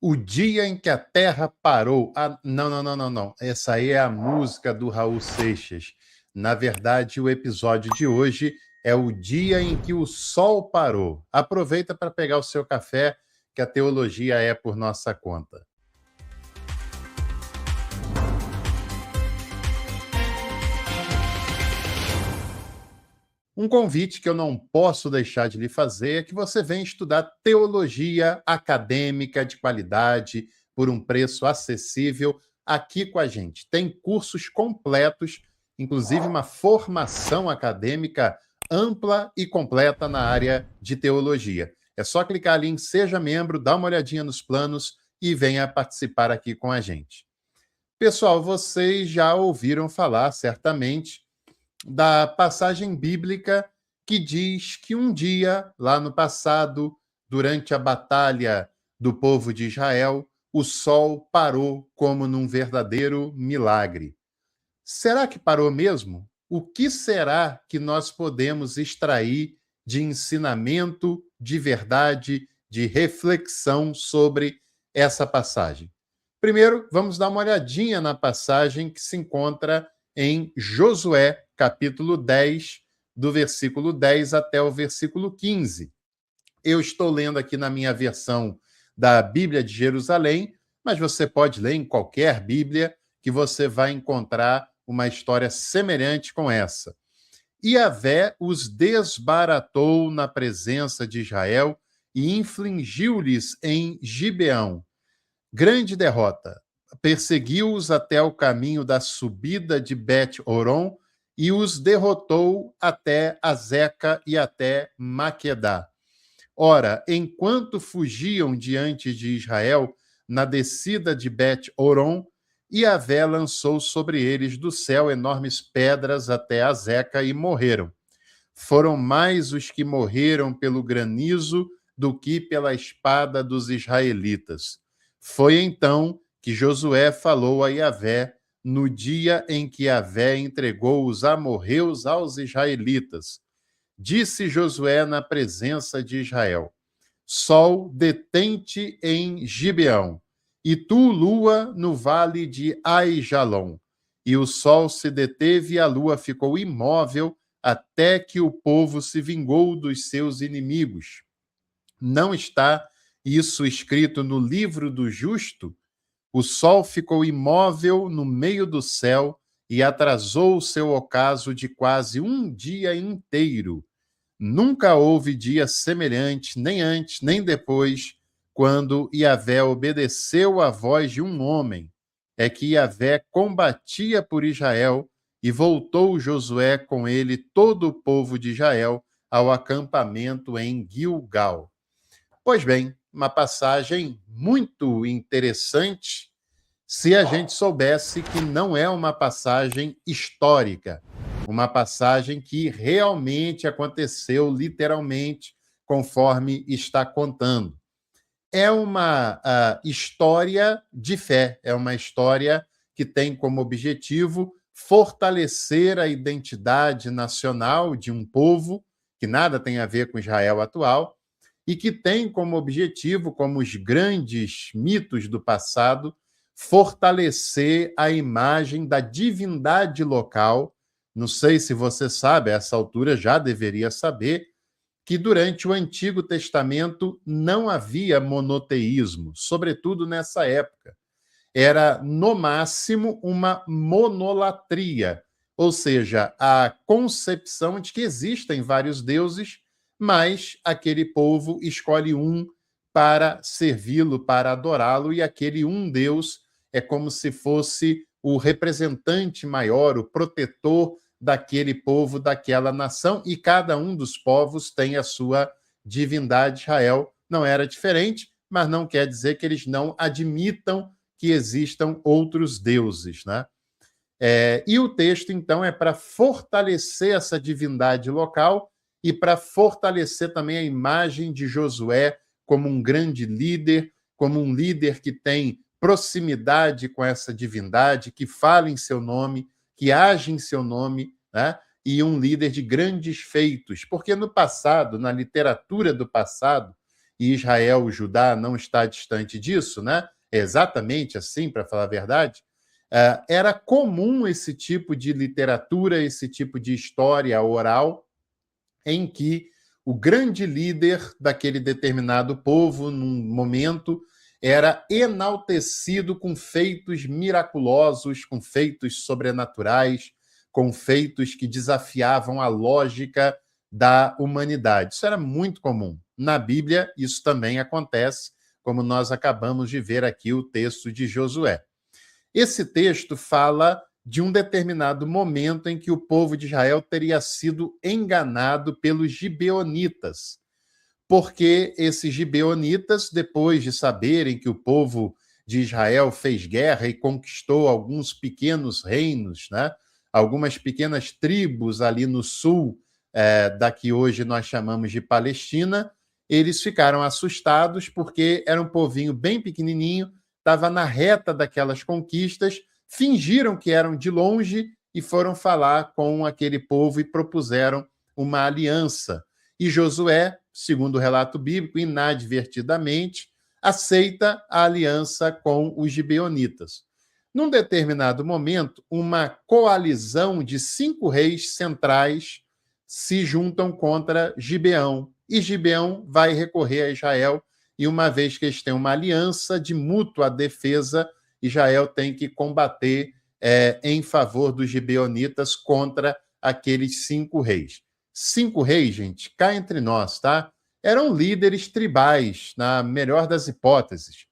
O dia em que a Terra parou. Ah, não, não, não, não, não. Essa aí é a música do Raul Seixas. Na verdade, o episódio de hoje é o dia em que o Sol parou. Aproveita para pegar o seu café, que a teologia é por nossa conta. Um convite que eu não posso deixar de lhe fazer é que você venha estudar teologia acadêmica de qualidade por um preço acessível aqui com a gente. Tem cursos completos, inclusive uma formação acadêmica ampla e completa na área de teologia. É só clicar ali em Seja Membro, dar uma olhadinha nos planos e venha participar aqui com a gente. Pessoal, vocês já ouviram falar certamente da passagem bíblica que diz que um dia, lá no passado, durante a batalha do povo de Israel, o sol parou como num verdadeiro milagre. Será que parou mesmo? O que será que nós podemos extrair de ensinamento, de verdade, de reflexão sobre essa passagem? Primeiro, vamos dar uma olhadinha na passagem que se encontra em Josué, capítulo 10, do versículo 10 até o versículo 15. Eu estou lendo aqui na minha versão da Bíblia de Jerusalém, mas você pode ler em qualquer Bíblia que você vai encontrar uma história semelhante com essa. Yahvé os desbaratou na presença de Israel e infligiu-lhes em Gibeão grande derrota. Perseguiu-os até o caminho da subida de Bet-Horon e os derrotou até Azeca e até Maquedá. Ora, enquanto fugiam diante de Israel na descida de Bet-Horon, Yahvé lançou sobre eles do céu enormes pedras até Azeca e morreram. Foram mais os que morreram pelo granizo do que pela espada dos israelitas. Foi então que Josué falou a Yahvé no dia em que Yahvé entregou os amorreus aos israelitas. Disse Josué na presença de Israel: Sol, detente em Gibeão, e tu, lua, no vale de Aijalon. E o sol se deteve e a lua ficou imóvel até que o povo se vingou dos seus inimigos. Não está isso escrito no livro do justo? O sol ficou imóvel no meio do céu e atrasou o seu ocaso de quase um dia inteiro. Nunca houve dia semelhante, nem antes, nem depois, quando Yahvé obedeceu à voz de um homem. É que Yahvé combatia por Israel e voltou Josué com ele todo o povo de Israel ao acampamento em Gilgal. Pois bem, uma passagem muito interessante se a gente soubesse que não é uma passagem histórica, uma passagem que realmente aconteceu literalmente, conforme está contando. É uma história de fé, é uma história que tem como objetivo fortalecer a identidade nacional de um povo, que nada tem a ver com Israel atual, e que tem como objetivo, como os grandes mitos do passado, fortalecer a imagem da divindade local. Não sei se você sabe, a essa altura já deveria saber, que durante o Antigo Testamento não havia monoteísmo, sobretudo nessa época. Era, no máximo, uma monolatria, ou seja, a concepção de que existem vários deuses, mas aquele povo escolhe um para servi-lo, para adorá-lo, e aquele um Deus é como se fosse o representante maior, o protetor daquele povo, daquela nação, e cada um dos povos tem a sua divindade. Israel não era diferente, mas não quer dizer que eles não admitam que existam outros deuses, né? E o texto, então, é para fortalecer essa divindade local e para fortalecer também a imagem de Josué como um grande líder, como um líder que tem proximidade com essa divindade, que fala em seu nome, que age em seu nome, né? E um líder de grandes feitos. Porque no passado, na literatura do passado, e Israel, o Judá, não está distante disso, né? É exatamente assim, para falar a verdade. Era comum esse tipo de literatura, esse tipo de história oral, em que o grande líder daquele determinado povo, num momento, era enaltecido com feitos miraculosos, com feitos sobrenaturais, com feitos que desafiavam a lógica da humanidade. Isso era muito comum. Na Bíblia, isso também acontece, como nós acabamos de ver aqui o texto de Josué. Esse texto fala de um determinado momento em que o povo de Israel teria sido enganado pelos gibeonitas, porque esses gibeonitas, depois de saberem que o povo de Israel fez guerra e conquistou alguns pequenos reinos, né? Algumas pequenas tribos ali no sul, da que hoje nós chamamos de Palestina, eles ficaram assustados porque era um povinho bem pequenininho, estava na reta daquelas conquistas, fingiram que eram de longe e foram falar com aquele povo e propuseram uma aliança. E Josué, segundo o relato bíblico, inadvertidamente, aceita a aliança com os gibeonitas. Num determinado momento, uma coalizão de 5 reis centrais se juntam contra Gibeão. E Gibeão vai recorrer a Israel, e uma vez que eles têm uma aliança de mútua defesa, Israel tem que combater em favor dos gibeonitas contra aqueles 5 reis. 5 reis, gente, cá entre nós, tá? Eram líderes tribais, na melhor das hipóteses.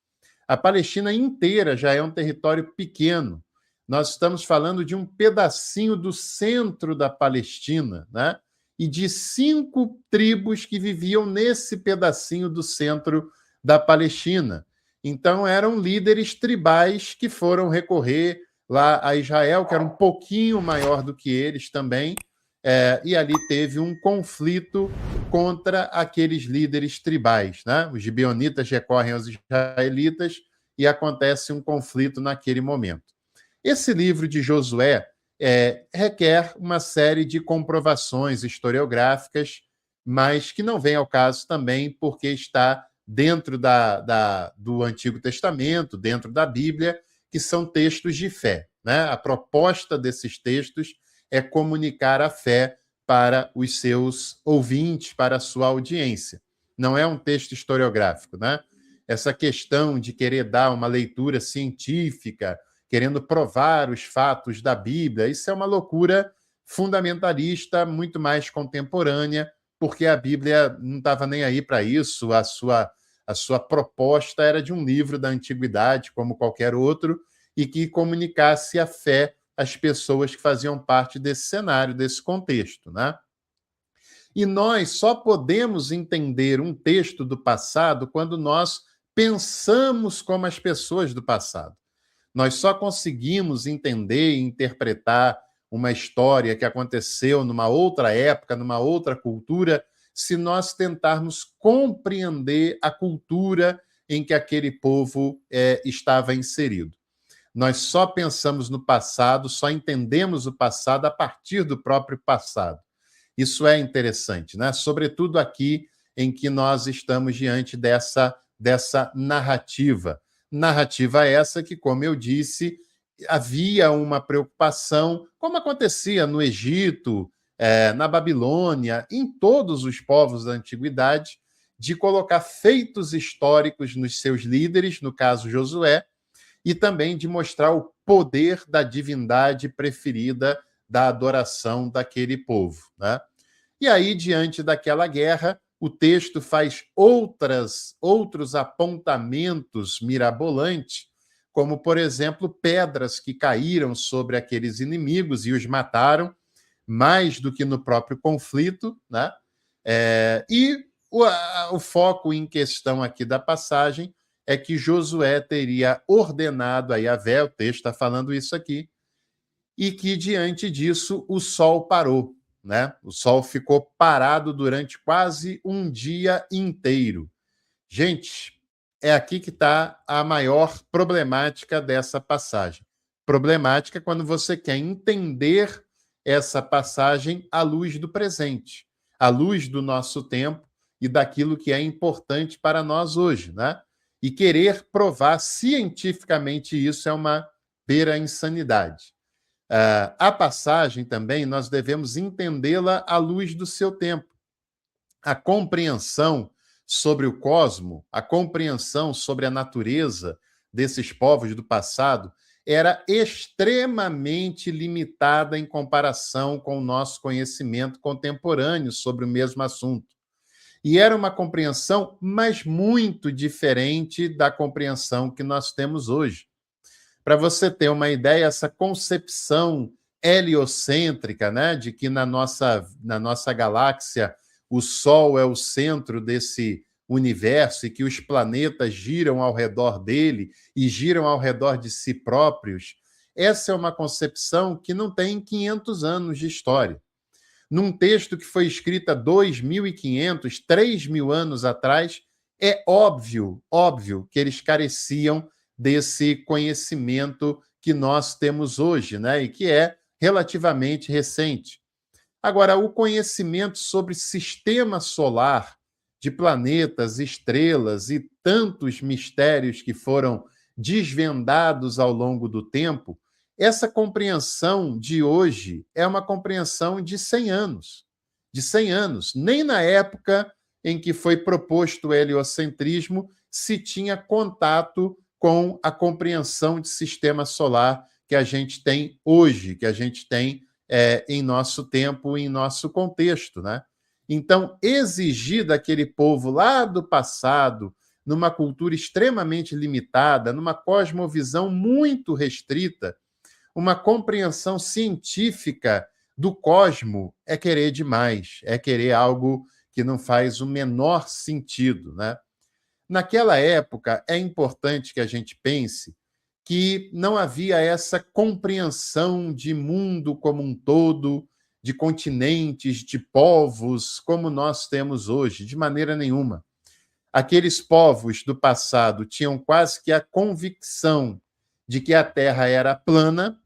A Palestina inteira já é um território pequeno. Nós estamos falando de um pedacinho do centro da Palestina, né? E de 5 tribos que viviam nesse pedacinho do centro da Palestina. Então, eram líderes tribais que foram recorrer lá a Israel, que era um pouquinho maior do que eles também, e ali teve um conflito contra aqueles líderes tribais, né? Os gibeonitas recorrem aos israelitas e acontece um conflito naquele momento. Esse livro de Josué requer uma série de comprovações historiográficas, mas que não vem ao caso também porque está dentro do Antigo Testamento, dentro da Bíblia, que são textos de fé, né? A proposta desses textos é comunicar a fé para os seus ouvintes, para a sua audiência. Não é um texto historiográfico, né? Essa questão de querer dar uma leitura científica, querendo provar os fatos da Bíblia, isso é uma loucura fundamentalista, muito mais contemporânea, porque a Bíblia não estava nem aí para isso, a sua proposta era de um livro da antiguidade, como qualquer outro, e que comunicasse a fé às pessoas que faziam parte desse cenário, desse contexto, né? E nós só podemos entender um texto do passado quando nós pensamos como as pessoas do passado. Nós só conseguimos entender e interpretar uma história que aconteceu numa outra época, numa outra cultura, se nós tentarmos compreender a cultura em que aquele povo estava inserido. Nós só pensamos no passado, só entendemos o passado a partir do próprio passado. Isso é interessante, né? Sobretudo aqui em que nós estamos diante dessa narrativa. Narrativa essa que, como eu disse, havia uma preocupação, como acontecia no Egito, na Babilônia, em todos os povos da antiguidade, de colocar feitos históricos nos seus líderes, no caso Josué, e também de mostrar o poder da divindade preferida da adoração daquele povo, né? E aí, diante daquela guerra, o texto faz outros apontamentos mirabolantes, como, por exemplo, pedras que caíram sobre aqueles inimigos e os mataram, mais do que no próprio conflito, né? E o foco em questão aqui da passagem é que Josué teria ordenado a Yahvé, o texto está falando isso aqui, e que, diante disso, o sol parou, né? O sol ficou parado durante quase um dia inteiro. Gente, é aqui que está a maior problemática dessa passagem. Problemática quando você quer entender essa passagem à luz do presente, à luz do nosso tempo, e daquilo que é importante para nós hoje, né? E querer provar cientificamente isso é uma beira insanidade. A passagem também nós devemos entendê-la à luz do seu tempo. A compreensão sobre o cosmo, a compreensão sobre a natureza desses povos do passado era extremamente limitada em comparação com o nosso conhecimento contemporâneo sobre o mesmo assunto. E era uma compreensão, mas muito diferente da compreensão que nós temos hoje. Para você ter uma ideia, essa concepção heliocêntrica, né, de que na nossa galáxia o Sol é o centro desse universo e que os planetas giram ao redor dele e giram ao redor de si próprios, essa é uma concepção que não tem 500 anos de história. Num texto que foi escrito há 2.500, 3.000 anos atrás, é óbvio que eles careciam desse conhecimento que nós temos hoje, né? E que é relativamente recente. Agora, o conhecimento sobre sistema solar, de planetas, estrelas e tantos mistérios que foram desvendados ao longo do tempo, essa compreensão de hoje é uma compreensão de 100 anos. De 100 anos. Nem na época em que foi proposto o heliocentrismo se tinha contato com a compreensão de sistema solar que a gente tem hoje, que a gente tem em nosso tempo, em nosso contexto, né? Então, exigir daquele povo lá do passado, numa cultura extremamente limitada, numa cosmovisão muito restrita, uma compreensão científica do cosmo é querer demais, é querer algo que não faz o menor sentido, né? Naquela época, é importante que a gente pense que não havia essa compreensão de mundo como um todo, de continentes, de povos, como nós temos hoje, de maneira nenhuma. Aqueles povos do passado tinham quase que a convicção de que a Terra era plana,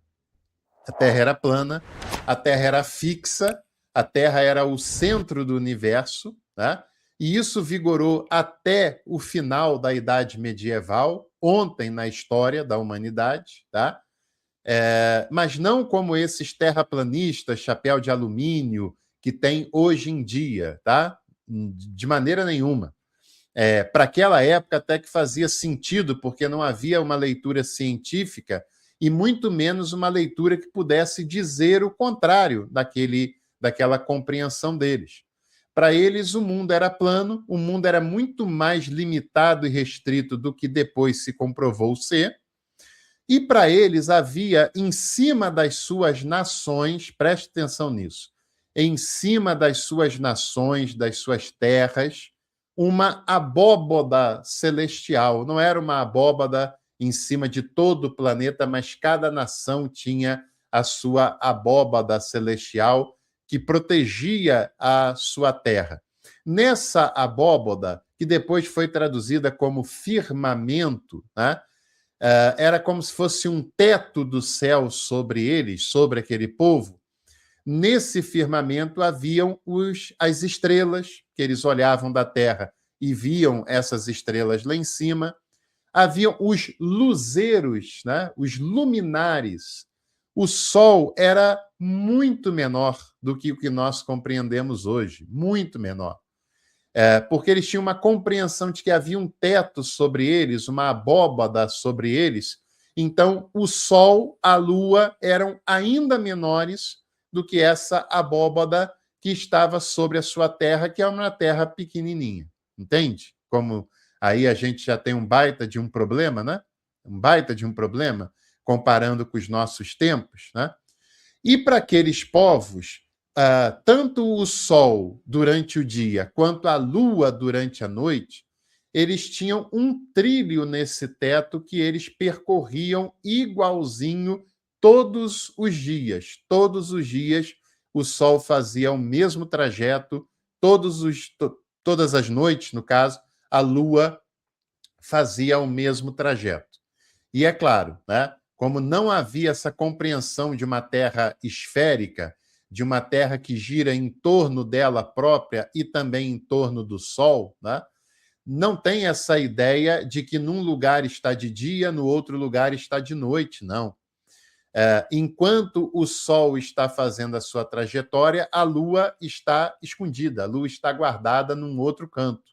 a Terra era plana, a Terra era fixa, a Terra era o centro do universo, né? E isso vigorou até o final da Idade Medieval, ontem na história da humanidade, tá? Mas não como esses terraplanistas, chapéu de alumínio, que tem hoje em dia, tá? De maneira nenhuma. Para aquela época até que fazia sentido, porque não havia uma leitura científica e muito menos uma leitura que pudesse dizer o contrário daquela compreensão deles. Para eles, o mundo era plano, o mundo era muito mais limitado e restrito do que depois se comprovou ser, e para eles havia, em cima das suas nações, preste atenção nisso, em cima das suas nações, das suas terras, uma abóboda celestial. Não era uma abóboda em cima de todo o planeta, mas cada nação tinha a sua abóboda celestial que protegia a sua terra. Nessa abóboda, que depois foi traduzida como firmamento, né? Era como se fosse um teto do céu sobre eles, sobre aquele povo. Nesse firmamento haviam as estrelas, que eles olhavam da terra e viam essas estrelas lá em cima. Haviam os luzeiros, né? Os luminares. O Sol era muito menor do que o que nós compreendemos hoje, muito menor. Porque eles tinham uma compreensão de que havia um teto sobre eles, uma abóbada sobre eles. Então, o Sol, a Lua eram ainda menores do que essa abóbada que estava sobre a sua terra, que é uma terra pequenininha. Entende? Como aí a gente já tem um baita de um problema, né? Um baita de um problema, comparando com os nossos tempos, né? E para aqueles povos, tanto o Sol durante o dia quanto a Lua durante a noite, eles tinham um trilho nesse teto que eles percorriam igualzinho todos os dias. Todos os dias o Sol fazia o mesmo trajeto, todas as noites, no caso, a Lua fazia o mesmo trajeto. E é claro, né, como não havia essa compreensão de uma Terra esférica, de uma Terra que gira em torno dela própria e também em torno do Sol, né? Não tem essa ideia de que num lugar está de dia, no outro lugar está de noite, não. Enquanto o Sol está fazendo a sua trajetória, a Lua está escondida, a Lua está guardada num outro canto.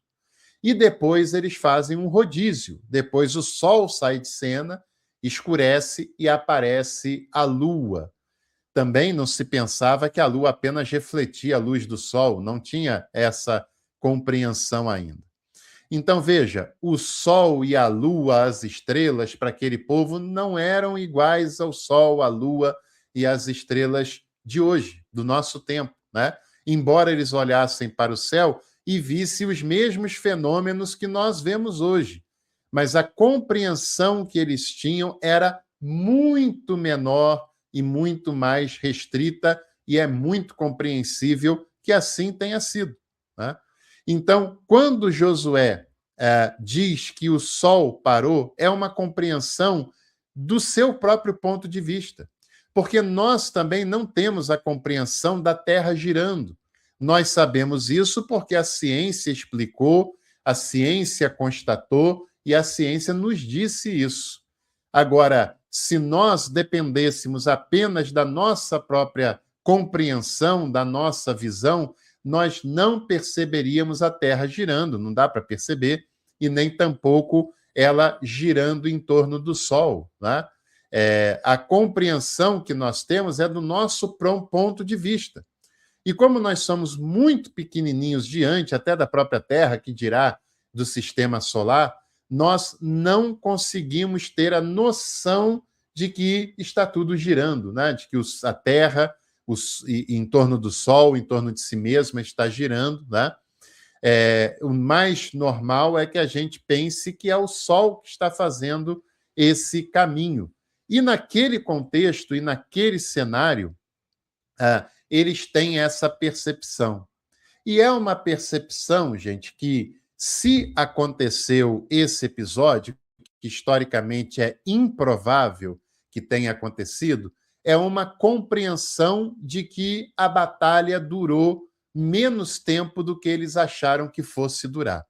E depois eles fazem um rodízio. Depois o Sol sai de cena, escurece e aparece a Lua. Também não se pensava que a Lua apenas refletia a luz do Sol, não tinha essa compreensão ainda. Então, veja, o Sol e a Lua, as estrelas, para aquele povo, não eram iguais ao Sol, a Lua e as estrelas de hoje, do nosso tempo, né? Embora eles olhassem para o céu e vissem os mesmos fenômenos que nós vemos hoje, mas a compreensão que eles tinham era muito menor e muito mais restrita, e é muito compreensível que assim tenha sido, né? Então, quando Josué diz que o Sol parou, é uma compreensão do seu próprio ponto de vista. Porque nós também não temos a compreensão da Terra girando. Nós sabemos isso porque a ciência explicou, a ciência constatou e a ciência nos disse isso. Agora, se nós dependêssemos apenas da nossa própria compreensão, da nossa visão, nós não perceberíamos a Terra girando, não dá para perceber, e nem tampouco ela girando em torno do Sol, né? A compreensão que nós temos é do nosso ponto de vista. E como nós somos muito pequenininhos diante até da própria Terra, que dirá do sistema solar, nós não conseguimos ter a noção de que está tudo girando, né? De que a Terra, em torno do Sol, em torno de si mesma, está girando, né? O mais normal é que a gente pense que é o Sol que está fazendo esse caminho. E naquele contexto e naquele cenário, eles têm essa percepção. E é uma percepção, gente, que se aconteceu esse episódio, que historicamente é improvável que tenha acontecido, é uma compreensão de que a batalha durou menos tempo do que eles acharam que fosse durar.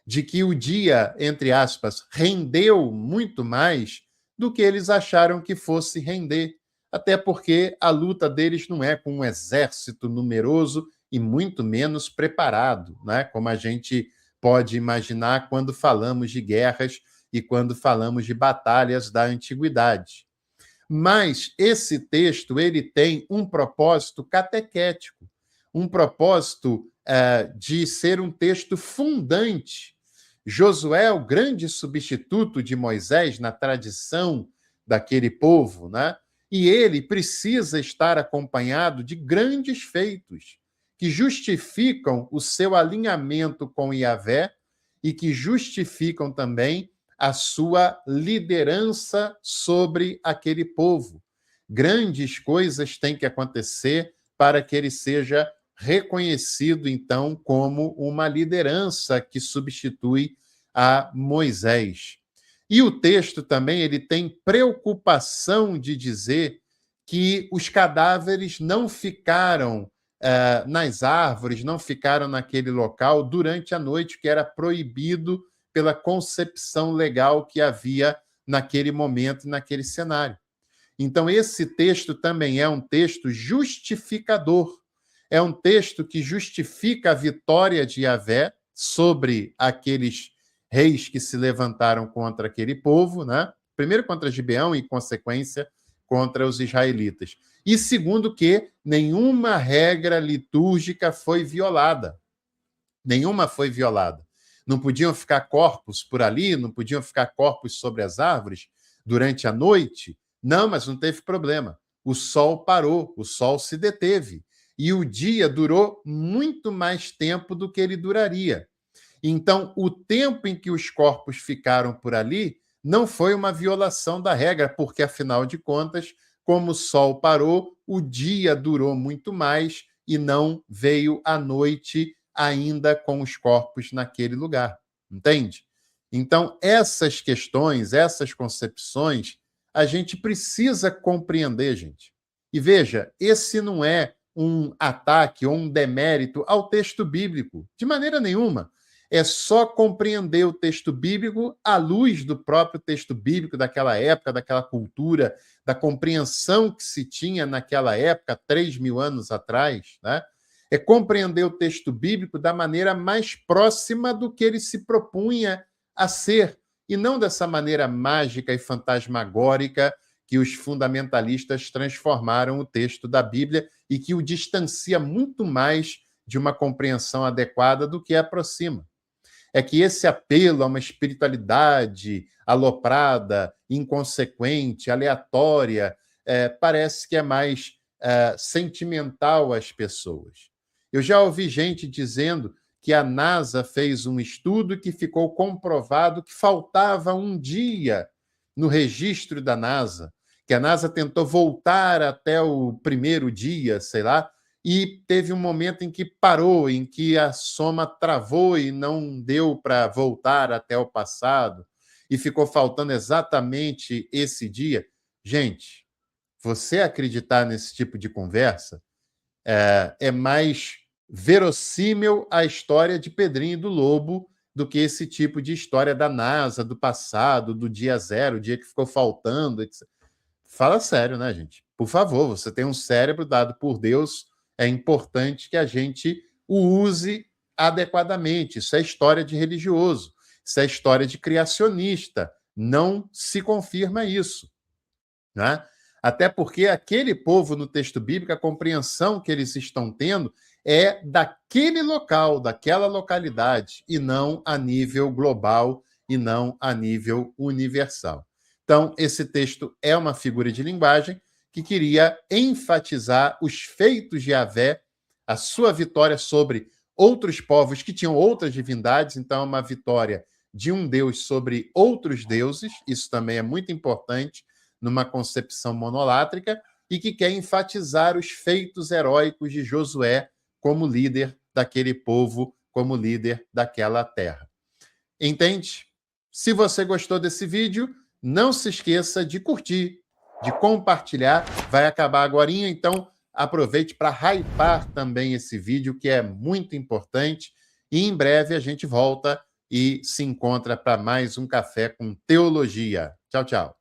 De que o dia, entre aspas, rendeu muito mais do que eles acharam que fosse render. Até porque a luta deles não é com um exército numeroso e muito menos preparado, né? Como a gente pode imaginar quando falamos de guerras e quando falamos de batalhas da antiguidade. Mas esse texto ele tem um propósito catequético, um propósito de ser um texto fundante. Josué é o grande substituto de Moisés na tradição daquele povo, né? E ele precisa estar acompanhado de grandes feitos que justificam o seu alinhamento com Yahvé e que justificam também a sua liderança sobre aquele povo. Grandes coisas têm que acontecer para que ele seja reconhecido, então, como uma liderança que substitui a Moisés. E o texto também ele tem preocupação de dizer que os cadáveres não ficaram nas árvores, não ficaram naquele local durante a noite, que era proibido pela concepção legal que havia naquele momento, naquele cenário. Então, esse texto também é um texto justificador. É um texto que justifica a vitória de Yahvé sobre aqueles reis que se levantaram contra aquele povo, né? Primeiro contra Gibeão e, em consequência, contra os israelitas. E segundo que nenhuma regra litúrgica foi violada. Nenhuma foi violada. Não podiam ficar corpos por ali, não podiam ficar corpos sobre as árvores durante a noite. Não, mas não teve problema. O sol parou, o sol se deteve. E o dia durou muito mais tempo do que ele duraria. Então, o tempo em que os corpos ficaram por ali não foi uma violação da regra, porque, afinal de contas, como o sol parou, o dia durou muito mais e não veio a noite ainda com os corpos naquele lugar. Entende? Então, essas questões, essas concepções, a gente precisa compreender, gente. E veja, esse não é um ataque ou um demérito ao texto bíblico, de maneira nenhuma. É só compreender o texto bíblico à luz do próprio texto bíblico daquela época, daquela cultura, da compreensão que se tinha naquela época, 3.000 anos atrás, né? É compreender o texto bíblico da maneira mais próxima do que ele se propunha a ser, e não dessa maneira mágica e fantasmagórica que os fundamentalistas transformaram o texto da Bíblia e que o distancia muito mais de uma compreensão adequada do que aproxima. É que esse apelo a uma espiritualidade aloprada, inconsequente, aleatória, parece que é mais sentimental às pessoas. Eu já ouvi gente dizendo que a NASA fez um estudo que ficou comprovado que faltava um dia no registro da NASA, que a NASA tentou voltar até o primeiro dia, sei lá, e teve um momento em que parou, em que a soma travou e não deu para voltar até o passado, e ficou faltando exatamente esse dia. Gente, você acreditar nesse tipo de conversa é mais verossímil a história de Pedrinho e do Lobo do que esse tipo de história da NASA, do passado, do dia zero, o dia que ficou faltando, etc. Fala sério, né, gente? Por favor, você tem um cérebro dado por Deus, é importante que a gente o use adequadamente. Isso é história de religioso, isso é história de criacionista. Não se confirma isso, né? Até porque aquele povo no texto bíblico, a compreensão que eles estão tendo é daquele local, daquela localidade, e não a nível global, e não a nível universal. Então, esse texto é uma figura de linguagem que queria enfatizar os feitos de Yahvé, a sua vitória sobre outros povos que tinham outras divindades, então é uma vitória de um Deus sobre outros deuses, isso também é muito importante numa concepção monolátrica, e que quer enfatizar os feitos heróicos de Josué como líder daquele povo, como líder daquela terra. Entende? Se você gostou desse vídeo, não se esqueça de curtir, de compartilhar. Vai acabar agorinha, então aproveite para hypar também esse vídeo, que é muito importante. E em breve a gente volta e se encontra para mais um Café com Teologia. Tchau, tchau.